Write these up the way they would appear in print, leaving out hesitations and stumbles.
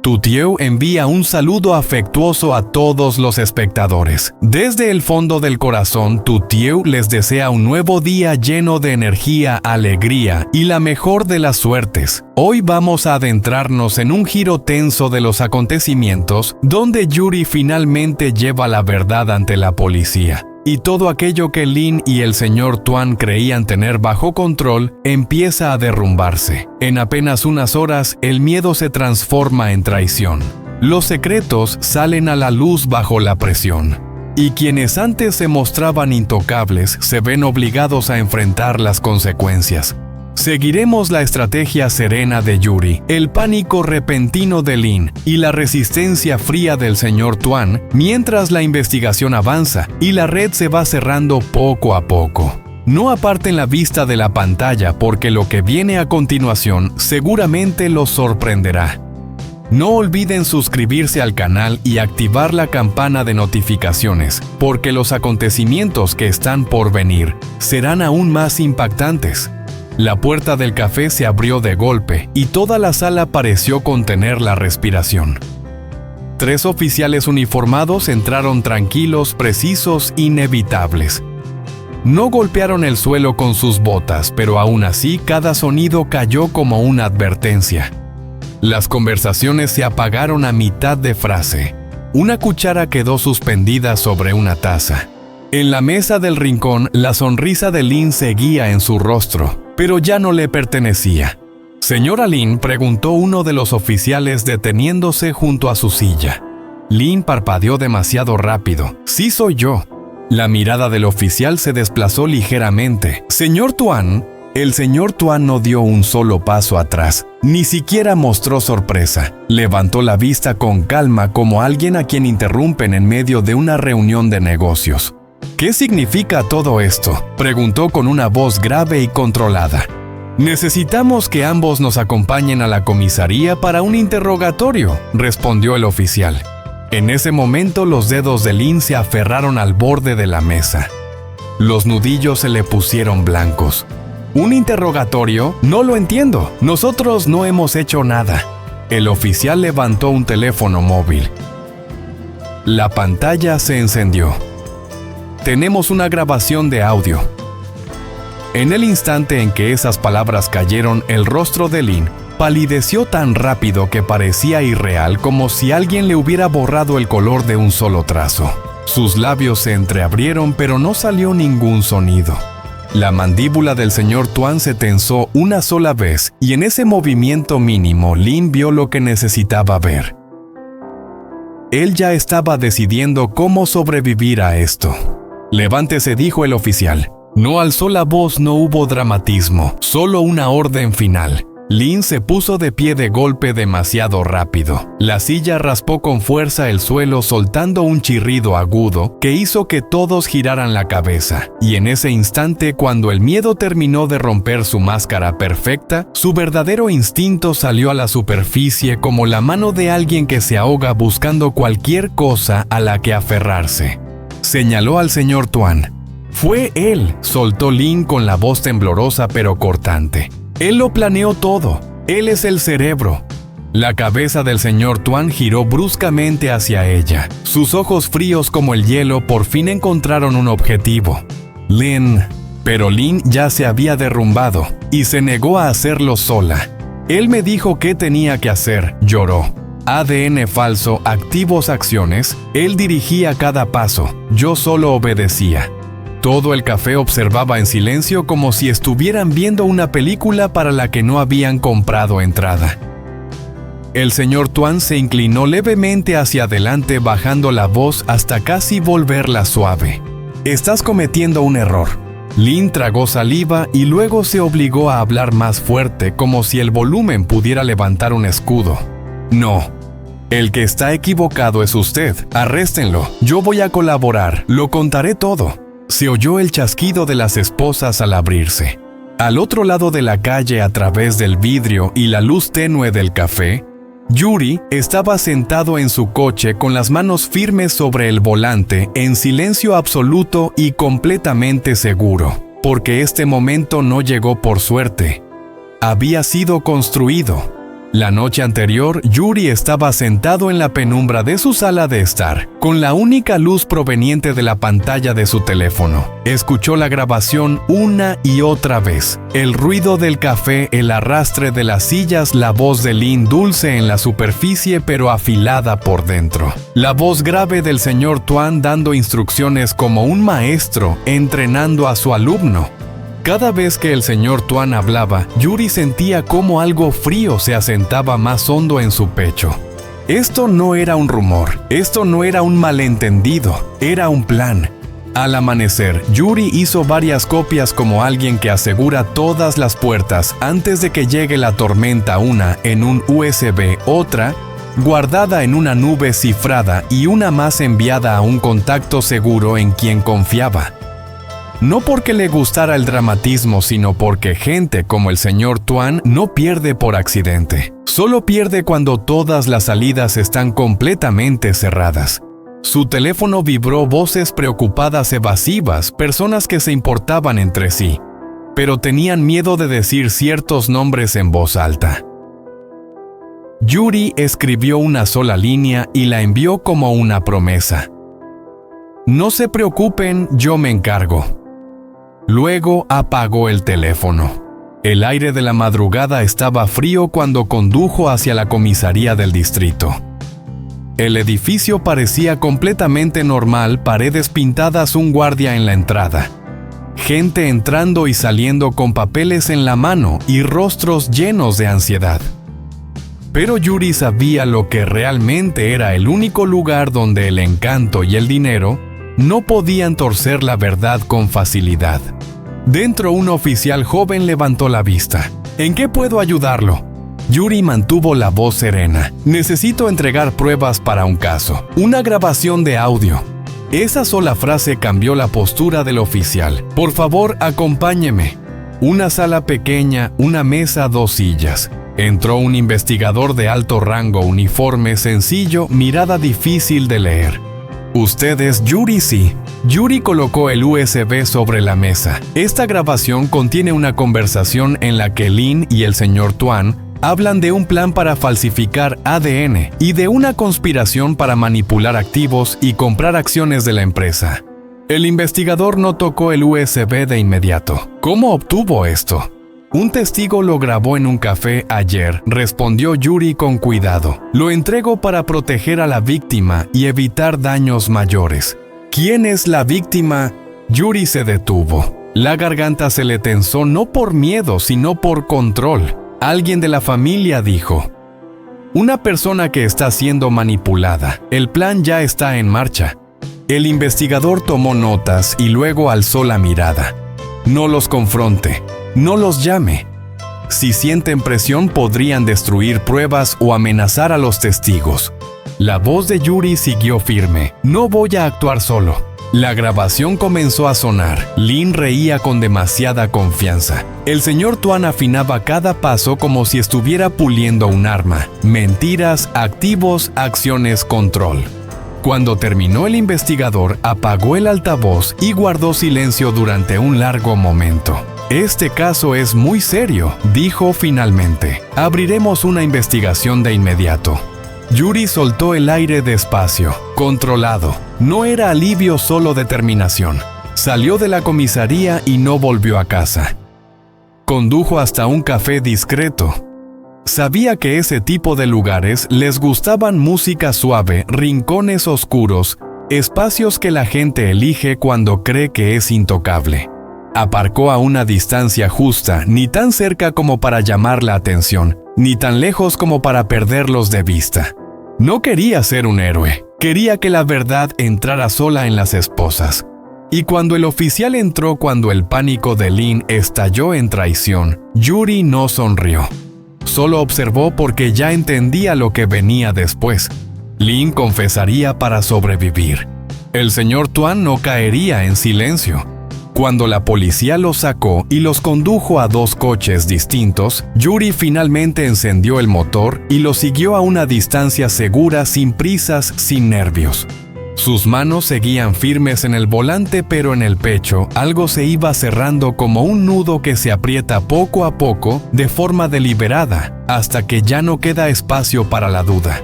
Tutieu envía un saludo afectuoso a todos los espectadores. Desde el fondo del corazón, Tutieu les desea un nuevo día lleno de energía, alegría y la mejor de las suertes. Hoy vamos a adentrarnos en un giro tenso de los acontecimientos, donde Yuri finalmente lleva la verdad ante la policía. Y todo aquello que Lin y el señor Tuan creían tener bajo control empieza a derrumbarse. En apenas unas horas, el miedo se transforma en traición. Los secretos salen a la luz bajo la presión. Y quienes antes se mostraban intocables se ven obligados a enfrentar las consecuencias. Seguiremos la estrategia serena de Yuri, el pánico repentino de Lin y la resistencia fría del señor Tuan, mientras la investigación avanza y la red se va cerrando poco a poco. No aparten la vista de la pantalla porque lo que viene a continuación seguramente los sorprenderá. No olviden suscribirse al canal y activar la campana de notificaciones, porque los acontecimientos que están por venir serán aún más impactantes. La puerta del café se abrió de golpe y toda la sala pareció contener la respiración. 3 oficiales uniformados entraron tranquilos, precisos, inevitables. No golpearon el suelo con sus botas, pero aún así cada sonido cayó como una advertencia. Las conversaciones se apagaron a mitad de frase. Una cuchara quedó suspendida sobre una taza. En la mesa del rincón, la sonrisa de Lin seguía en su rostro, pero ya no le pertenecía. «Señora Lin», preguntó uno de los oficiales deteniéndose junto a su silla. Lin parpadeó demasiado rápido. «Sí, soy yo». La mirada del oficial se desplazó ligeramente. «Señor Tuan». El señor Tuan no dio un solo paso atrás, ni siquiera mostró sorpresa. Levantó la vista con calma como alguien a quien interrumpen en medio de una reunión de negocios. «¿Qué significa todo esto?», preguntó con una voz grave y controlada. «Necesitamos que ambos nos acompañen a la comisaría para un interrogatorio», respondió el oficial. En ese momento los dedos de Lin se aferraron al borde de la mesa. Los nudillos se le pusieron blancos. «¿Un interrogatorio? No lo entiendo. Nosotros no hemos hecho nada». El oficial levantó un teléfono móvil. La pantalla se encendió. «Tenemos una grabación de audio». En el instante en que esas palabras cayeron, el rostro de Lin palideció tan rápido que parecía irreal, como si alguien le hubiera borrado el color de un solo trazo. Sus labios se entreabrieron, pero no salió ningún sonido. La mandíbula del señor Tuan se tensó una sola vez, y en ese movimiento mínimo, Lin vio lo que necesitaba ver. Él ya estaba decidiendo cómo sobrevivir a esto. «Levántese», dijo el oficial. No alzó la voz, no hubo dramatismo, solo una orden final. Lin se puso de pie de golpe demasiado rápido. La silla raspó con fuerza el suelo, soltando un chirrido agudo que hizo que todos giraran la cabeza. Y en ese instante, cuando el miedo terminó de romper su máscara perfecta, su verdadero instinto salió a la superficie como la mano de alguien que se ahoga buscando cualquier cosa a la que aferrarse. Señaló al señor Tuan. «Fue él», soltó Lin con la voz temblorosa pero cortante. «Él lo planeó todo. Él es el cerebro». La cabeza del señor Tuan giró bruscamente hacia ella. Sus ojos fríos como el hielo por fin encontraron un objetivo. «Lin». Pero Lin ya se había derrumbado y se negó a hacerlo sola. «Él me dijo qué tenía que hacer», lloró. ADN falso, activos acciones, él dirigía cada paso, yo solo obedecía. Todo el café observaba en silencio como si estuvieran viendo una película para la que no habían comprado entrada. El señor Tuan se inclinó levemente hacia adelante bajando la voz hasta casi volverla suave. «Estás cometiendo un error». Lin tragó saliva y luego se obligó a hablar más fuerte como si el volumen pudiera levantar un escudo. «No. El que está equivocado es usted. Arréstenlo. Yo voy a colaborar. Lo contaré todo». Se oyó el chasquido de las esposas al abrirse. Al otro lado de la calle, a través del vidrio y la luz tenue del café, Yuri estaba sentado en su coche con las manos firmes sobre el volante, en silencio absoluto y completamente seguro, porque este momento no llegó por suerte. Había sido construido. La noche anterior, Yuri estaba sentado en la penumbra de su sala de estar, con la única luz proveniente de la pantalla de su teléfono. Escuchó la grabación una y otra vez. El ruido del café, el arrastre de las sillas, la voz de Lynn dulce en la superficie pero afilada por dentro. La voz grave del señor Tuan dando instrucciones como un maestro entrenando a su alumno. Cada vez que el señor Tuan hablaba, Yuri sentía cómo algo frío se asentaba más hondo en su pecho. Esto no era un rumor, esto no era un malentendido, era un plan. Al amanecer, Yuri hizo varias copias como alguien que asegura todas las puertas antes de que llegue la tormenta, una en un USB, otra guardada en una nube cifrada y una más enviada a un contacto seguro en quien confiaba. No porque le gustara el dramatismo, sino porque gente como el señor Tuan no pierde por accidente. Solo pierde cuando todas las salidas están completamente cerradas. Su teléfono vibró, voces preocupadas evasivas, personas que se importaban entre sí, pero tenían miedo de decir ciertos nombres en voz alta. Yuri escribió una sola línea y la envió como una promesa. No se preocupen, yo me encargo. Luego apagó el teléfono. El aire de la madrugada estaba frío cuando condujo hacia la comisaría del distrito. El edificio parecía completamente normal, paredes pintadas, un guardia en la entrada. Gente entrando y saliendo con papeles en la mano y rostros llenos de ansiedad. Pero Yuri sabía lo que realmente era el único lugar donde el encanto y el dinero no podían torcer la verdad con facilidad. Dentro, un oficial joven levantó la vista. ¿En qué puedo ayudarlo? Yuri mantuvo la voz serena. Necesito entregar pruebas para un caso. Una grabación de audio. Esa sola frase cambió la postura del oficial. Por favor, acompáñeme. Una sala pequeña, una mesa, 2 sillas. Entró un investigador de alto rango, uniforme sencillo, mirada difícil de leer. ¿Usted es Yuri? Sí. Yuri colocó el USB sobre la mesa. Esta grabación contiene una conversación en la que Lynn y el señor Tuan hablan de un plan para falsificar ADN y de una conspiración para manipular activos y comprar acciones de la empresa. El investigador no tocó el USB de inmediato. ¿Cómo obtuvo esto? Un testigo lo grabó en un café ayer, respondió Yuri con cuidado. Lo entrego para proteger a la víctima y evitar daños mayores. ¿Quién es la víctima? Yuri se detuvo. La garganta se le tensó no por miedo, sino por control. Alguien de la familia dijo: una persona que está siendo manipulada. El plan ya está en marcha. El investigador tomó notas y luego alzó la mirada. No los confronte. No los llame. Si sienten presión, podrían destruir pruebas o amenazar a los testigos. La voz de Yuri siguió firme. No voy a actuar solo. La grabación comenzó a sonar. Lynn reía con demasiada confianza. El señor Tuan afinaba cada paso como si estuviera puliendo un arma. Mentiras, activos, acciones, control. Cuando terminó, el investigador apagó el altavoz y guardó silencio durante un largo momento. Este caso es muy serio, dijo finalmente. Abriremos una investigación de inmediato. Yuri soltó el aire despacio, controlado. No era alivio, solo determinación. Salió de la comisaría y no volvió a casa. Condujo hasta un café discreto. Sabía que ese tipo de lugares les gustaban música suave, rincones oscuros, espacios que la gente elige cuando cree que es intocable. Aparcó a una distancia justa, ni tan cerca como para llamar la atención, ni tan lejos como para perderlos de vista. No quería ser un héroe, quería que la verdad entrara sola en las esposas. Y cuando el oficial entró, cuando el pánico de Lynn estalló en traición, Yuri no sonrió. Solo observó porque ya entendía lo que venía después. Lynn confesaría para sobrevivir. El señor Tuan no caería en silencio. Cuando la policía los sacó y los condujo a 2 coches distintos, Yuri finalmente encendió el motor y los siguió a una distancia segura, sin prisas, sin nervios. Sus manos seguían firmes en el volante, pero en el pecho algo se iba cerrando como un nudo que se aprieta poco a poco de forma deliberada hasta que ya no queda espacio para la duda.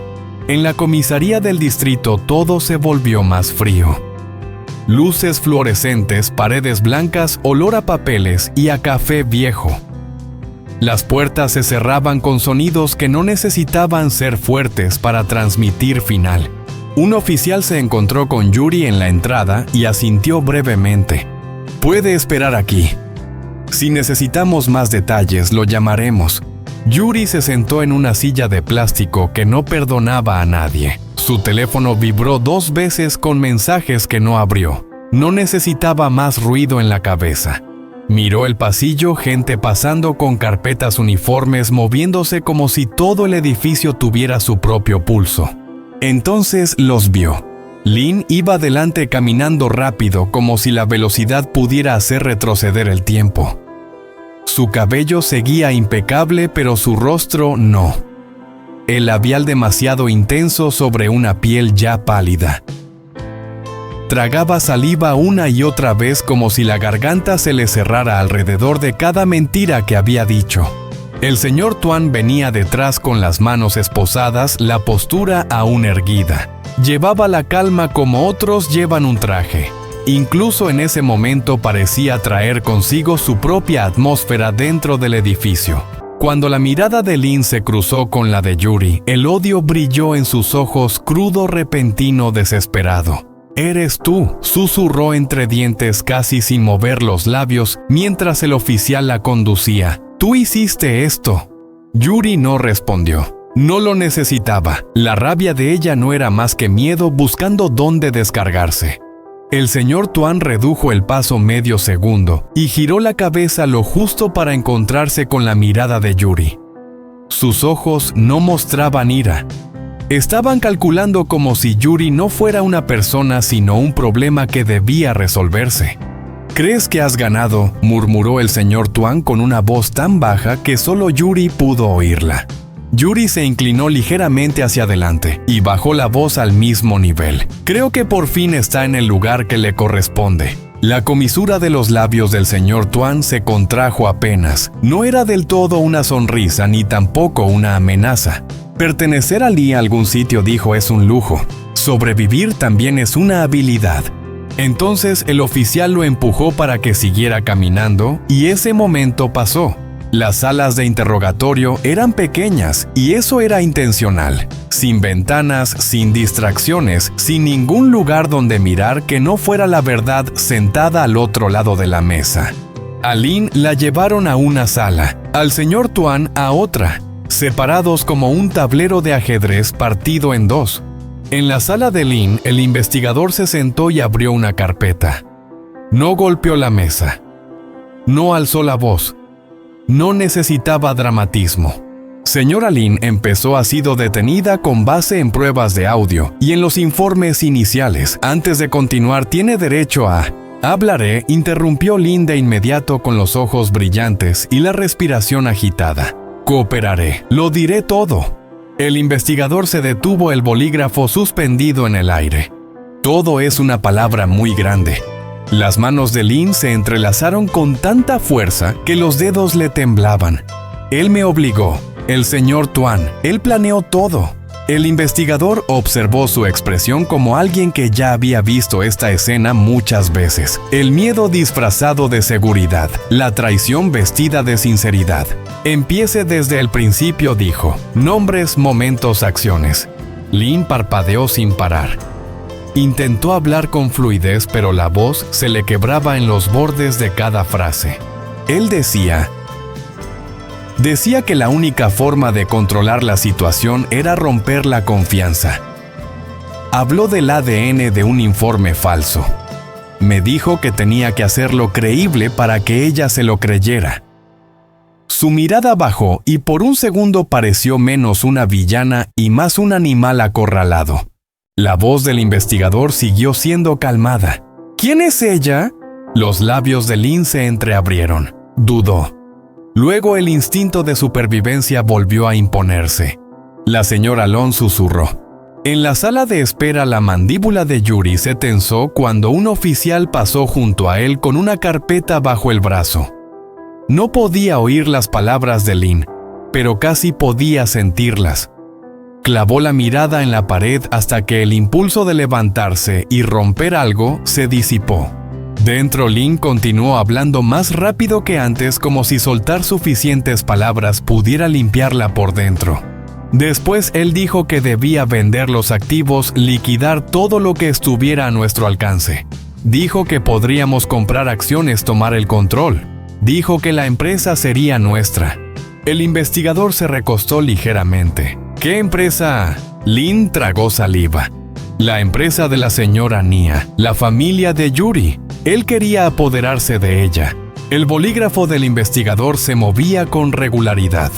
En la comisaría del distrito todo se volvió más frío. Luces fluorescentes, paredes blancas, olor a papeles y a café viejo. Las puertas se cerraban con sonidos que no necesitaban ser fuertes para transmitir final. Un oficial se encontró con Yuri en la entrada y asintió brevemente. «Puede esperar aquí. Si necesitamos más detalles, lo llamaremos». Yuri se sentó en una silla de plástico que no perdonaba a nadie. Su teléfono vibró 2 veces con mensajes que no abrió. No necesitaba más ruido en la cabeza. Miró el pasillo, gente pasando con carpetas uniformes, moviéndose como si todo el edificio tuviera su propio pulso. Entonces los vio. Lynn iba adelante caminando rápido, como si la velocidad pudiera hacer retroceder el tiempo. Su cabello seguía impecable, pero su rostro no. El labial demasiado intenso sobre una piel ya pálida. Tragaba saliva una y otra vez como si la garganta se le cerrara alrededor de cada mentira que había dicho. El señor Tuan venía detrás con las manos esposadas, la postura aún erguida. Llevaba la calma como otros llevan un traje. Incluso en ese momento parecía traer consigo su propia atmósfera dentro del edificio. Cuando la mirada de Lynn se cruzó con la de Yuri, el odio brilló en sus ojos, crudo, repentino, desesperado. «Eres tú», susurró entre dientes casi sin mover los labios mientras el oficial la conducía. «Tú hiciste esto». Yuri no respondió. No lo necesitaba. La rabia de ella no era más que miedo buscando dónde descargarse. El señor Tuan redujo el paso medio segundo y giró la cabeza lo justo para encontrarse con la mirada de Yuri. Sus ojos no mostraban ira. Estaban calculando como si Yuri no fuera una persona sino un problema que debía resolverse. «¿Crees que has ganado?», murmuró el señor Tuan con una voz tan baja que solo Yuri pudo oírla. Yuri se inclinó ligeramente hacia adelante y bajó la voz al mismo nivel. «Creo que por fin está en el lugar que le corresponde». La comisura de los labios del señor Tuan se contrajo apenas. No era del todo una sonrisa ni tampoco una amenaza. Pertenecer a algún sitio, dijo, es un lujo. Sobrevivir también es una habilidad. Entonces el oficial lo empujó para que siguiera caminando y ese momento pasó. Las salas de interrogatorio eran pequeñas y eso era intencional. Sin ventanas, sin distracciones, sin ningún lugar donde mirar que no fuera la verdad sentada al otro lado de la mesa. A Lynn la llevaron a una sala, al señor Tuan a otra, separados como un tablero de ajedrez partido en 2. En la sala de Lynn, el investigador se sentó y abrió una carpeta. No golpeó la mesa. No alzó la voz. No necesitaba dramatismo. Señora Lynn ha sido detenida con base en pruebas de audio y en los informes iniciales. Antes de continuar, tiene derecho a... Hablaré, interrumpió Lynn de inmediato con los ojos brillantes y la respiración agitada. Cooperaré, lo diré todo. El investigador se detuvo, el bolígrafo suspendido en el aire. Todo es una palabra muy grande. Las manos de Lynn se entrelazaron con tanta fuerza que los dedos le temblaban. Él me obligó, el señor Tuan, él planeó todo. El investigador observó su expresión como alguien que ya había visto esta escena muchas veces. El miedo disfrazado de seguridad, la traición vestida de sinceridad. Empiece desde el principio, dijo. Nombres, momentos, acciones. Lynn parpadeó sin parar. Intentó hablar con fluidez, pero la voz se le quebraba en los bordes de cada frase. Él decía que la única forma de controlar la situación era romper la confianza. Habló del ADN de un informe falso. Me dijo que tenía que hacerlo creíble para que ella se lo creyera. Su mirada bajó y por un segundo pareció menos una villana y más un animal acorralado. La voz del investigador siguió siendo calmada. ¿Quién es ella? Los labios de Lynn se entreabrieron. Dudó. Luego el instinto de supervivencia volvió a imponerse. La señora Long susurró. En la sala de espera, la mandíbula de Yuri se tensó cuando un oficial pasó junto a él con una carpeta bajo el brazo. No podía oír las palabras de Lynn, pero casi podía sentirlas. Clavó la mirada en la pared hasta que el impulso de levantarse y romper algo se disipó. Dentro, Lynn continuó hablando más rápido que antes, como si soltar suficientes palabras pudiera limpiarla por dentro. Después él dijo que debía vender los activos, liquidar todo lo que estuviera a nuestro alcance. Dijo que podríamos comprar acciones, tomar el control. Dijo que la empresa sería nuestra. El investigador se recostó ligeramente. ¿Qué empresa? Lynn tragó saliva. La empresa de la señora Nia, la familia de Yuri. Él quería apoderarse de ella. El bolígrafo del investigador se movía con regularidad.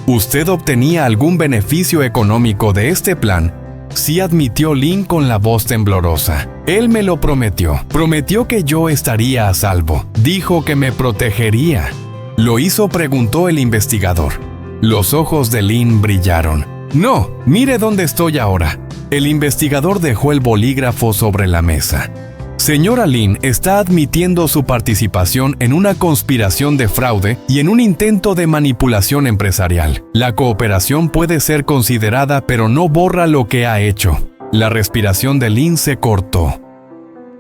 ¿Usted obtenía algún beneficio económico de este plan? Sí, admitió Lynn con la voz temblorosa. Él me lo prometió. Prometió que yo estaría a salvo. Dijo que me protegería. ¿Lo hizo?, preguntó el investigador. Los ojos de Lynn brillaron. No, mire dónde estoy ahora. El investigador dejó el bolígrafo sobre la mesa. Señora Lynn está admitiendo su participación en una conspiración de fraude y en un intento de manipulación empresarial. La cooperación puede ser considerada, pero no borra lo que ha hecho. La respiración de Lynn se cortó.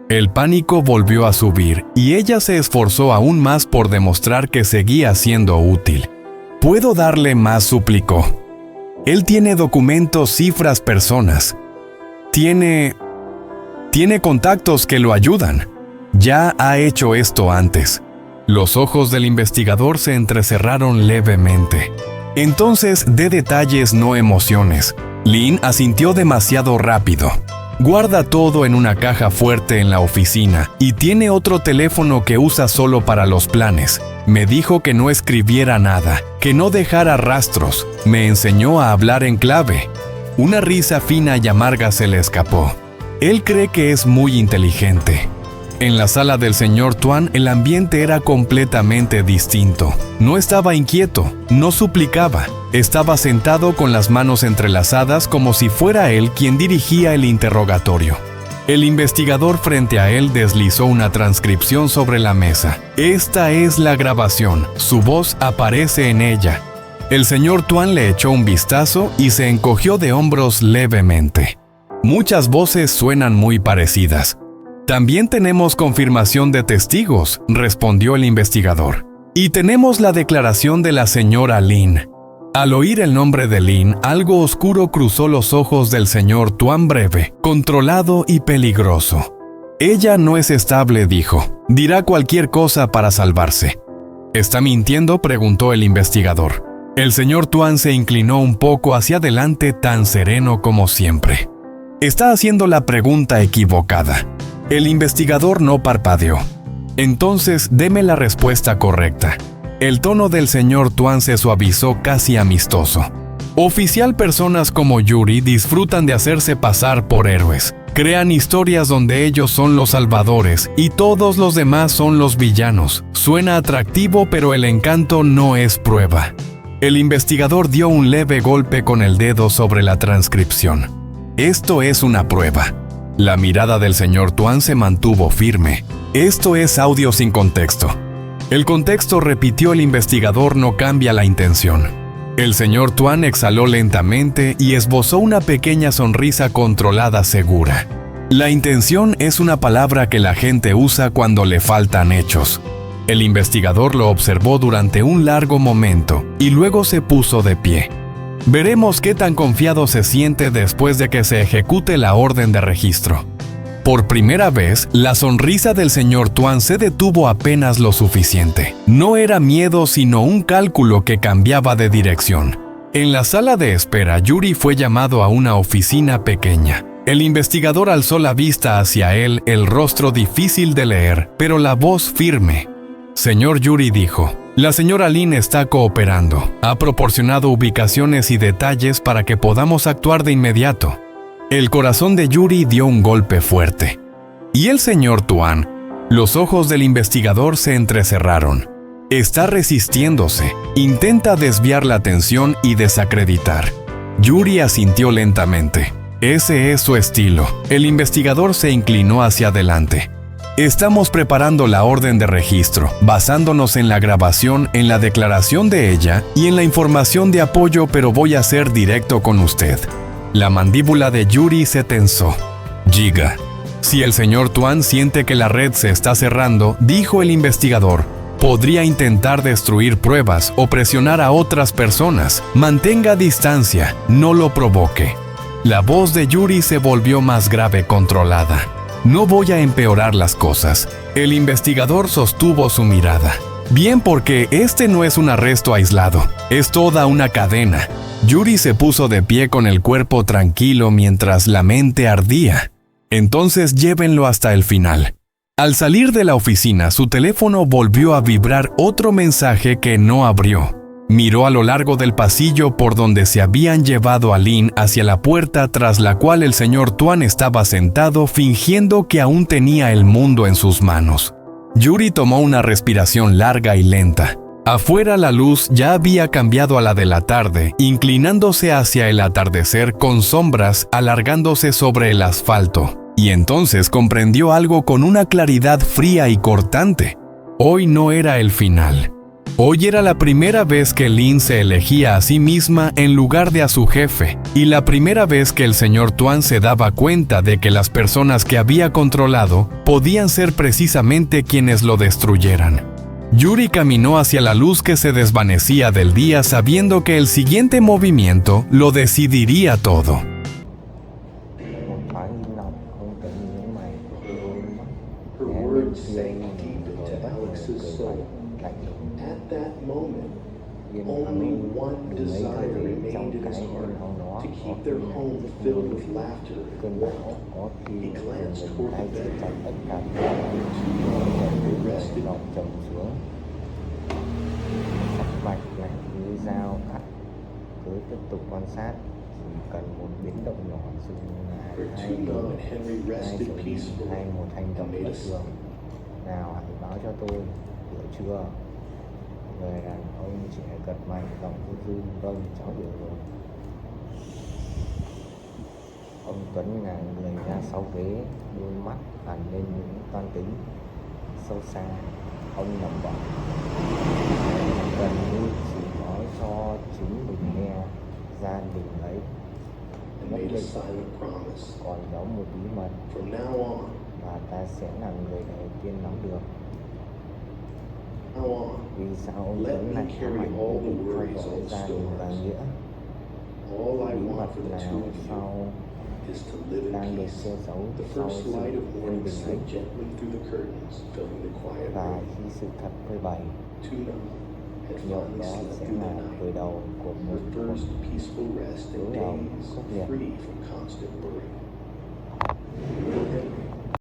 El pánico volvió a subir y ella se esforzó aún más por demostrar que seguía siendo útil. ¿Puedo darle más?, suplicó. Él tiene documentos, cifras, personas. Tiene contactos que lo ayudan. Ya ha hecho esto antes. Los ojos del investigador se entrecerraron levemente. Entonces, dé detalles, no emociones. Lynn asintió demasiado rápido. Guarda todo en una caja fuerte en la oficina y tiene otro teléfono que usa solo para los planes. Me dijo que no escribiera nada, que no dejara rastros. Me enseñó a hablar en clave. Una risa fina y amarga se le escapó. Él cree que es muy inteligente. En la sala del señor Tuan el ambiente era completamente distinto. No estaba inquieto, no suplicaba. Estaba sentado con las manos entrelazadas como si fuera él quien dirigía el interrogatorio. El investigador frente a él deslizó una transcripción sobre la mesa. Esta es la grabación. Su voz aparece en ella. El señor Tuan le echó un vistazo y se encogió de hombros levemente. Muchas voces suenan muy parecidas. También tenemos confirmación de testigos, respondió el investigador. Y tenemos la declaración de la señora Lynn. Al oír el nombre de Lynn, algo oscuro cruzó los ojos del señor Tuan, breve, controlado y peligroso. Ella no es estable, dijo. Dirá cualquier cosa para salvarse. ¿Está mintiendo?, preguntó el investigador. El señor Tuan se inclinó un poco hacia adelante, tan sereno como siempre. Está haciendo la pregunta equivocada. El investigador no parpadeó. Entonces, deme la respuesta correcta. El tono del señor Tuan se suavizó casi amistoso. Oficial, personas como Yuri disfrutan de hacerse pasar por héroes. Crean historias donde ellos son los salvadores y todos los demás son los villanos. Suena atractivo, pero el encanto no es prueba. El investigador dio un leve golpe con el dedo sobre la transcripción. Esto es una prueba. La mirada del señor Tuan se mantuvo firme. Esto es audio sin contexto. El contexto, repitió el investigador, no cambia la intención. El señor Tuan exhaló lentamente y esbozó una pequeña sonrisa controlada, segura. La intención es una palabra que la gente usa cuando le faltan hechos. El investigador lo observó durante un largo momento y luego se puso de pie. Veremos qué tan confiado se siente después de que se ejecute la orden de registro. Por primera vez, la sonrisa del señor Tuan se detuvo apenas lo suficiente. No era miedo, sino un cálculo que cambiaba de dirección. En la sala de espera, Yuri fue llamado a una oficina pequeña. El investigador alzó la vista hacia él, el rostro difícil de leer, pero la voz firme. Señor Yuri, dijo. La señora Lynn está cooperando. Ha proporcionado ubicaciones y detalles para que podamos actuar de inmediato. El corazón de Yuri dio un golpe fuerte. ¿Y el señor Tuan? Los ojos del investigador se entrecerraron. Está resistiéndose. Intenta desviar la atención y desacreditar. Yuri asintió lentamente. Ese es su estilo. El investigador se inclinó hacia adelante. Estamos preparando la orden de registro, basándonos en la grabación, en la declaración de ella y en la información de apoyo, pero voy a ser directo con usted. La mandíbula de Yuri se tensó. Giga. Si el señor Tuan siente que la red se está cerrando, dijo el investigador, podría intentar destruir pruebas o presionar a otras personas. Mantenga distancia, no lo provoque. La voz de Yuri se volvió más grave, controlada. No voy a empeorar las cosas. El investigador sostuvo su mirada. Bien, porque este no es un arresto aislado, es toda una cadena. Yuri se puso de pie con el cuerpo tranquilo mientras la mente ardía. Entonces llévenlo hasta el final. Al salir de la oficina, su teléfono volvió a vibrar otro mensaje que no abrió. Miró a lo largo del pasillo por donde se habían llevado a Lin hacia la puerta tras la cual el señor Tuan estaba sentado fingiendo que aún tenía el mundo en sus manos. Yuri tomó una respiración larga y lenta. Afuera la luz ya había cambiado a la de la tarde, inclinándose hacia el atardecer con sombras alargándose sobre el asfalto. Y entonces comprendió algo con una claridad fría y cortante. Hoy no era el final. Hoy era la primera vez que Lin se elegía a sí misma en lugar de a su jefe, y la primera vez que el señor Tuan se daba cuenta de que las personas que había controlado podían ser precisamente quienes lo destruyeran. Yuri caminó hacia la luz que se desvanecía del día sabiendo que el siguiente movimiento lo decidiría todo. Only one desire remained in his heart, to keep their home filled with laughter and warmth. He glanced toward the bed. Two rested. Mạch này như dao cắt, cứ tiếp tục quan sát, chỉ cần một biến động nhỏ dừng hai sự hay một hành động bất thường nào hãy báo cho tôi, hiểu chưa? Người đàn ông trẻ gật mạnh, giọng run vâng, cháu hiểu rồi. Ông Tuấn ngả người ra sau ghế, đôi mắt hằn lên những toan tính sâu xa. Ông lẩm bẩm, gần như chỉ nói cho chính mình nghe, gia đình ấy nhất định còn giấu một bí mật và ta sẽ là người đầu tiên nắm được. Vì sao ông Tuấn lại ám ảnh quyết định theo dõi gia đình và Nghĩa? Bí mật nào sau đang được che giấu sau sự yên bình ấy? Và khi sự thật phơi bày, nhậu đó sẽ là khởi đầu của một cuộc đối đầu khốc liệt.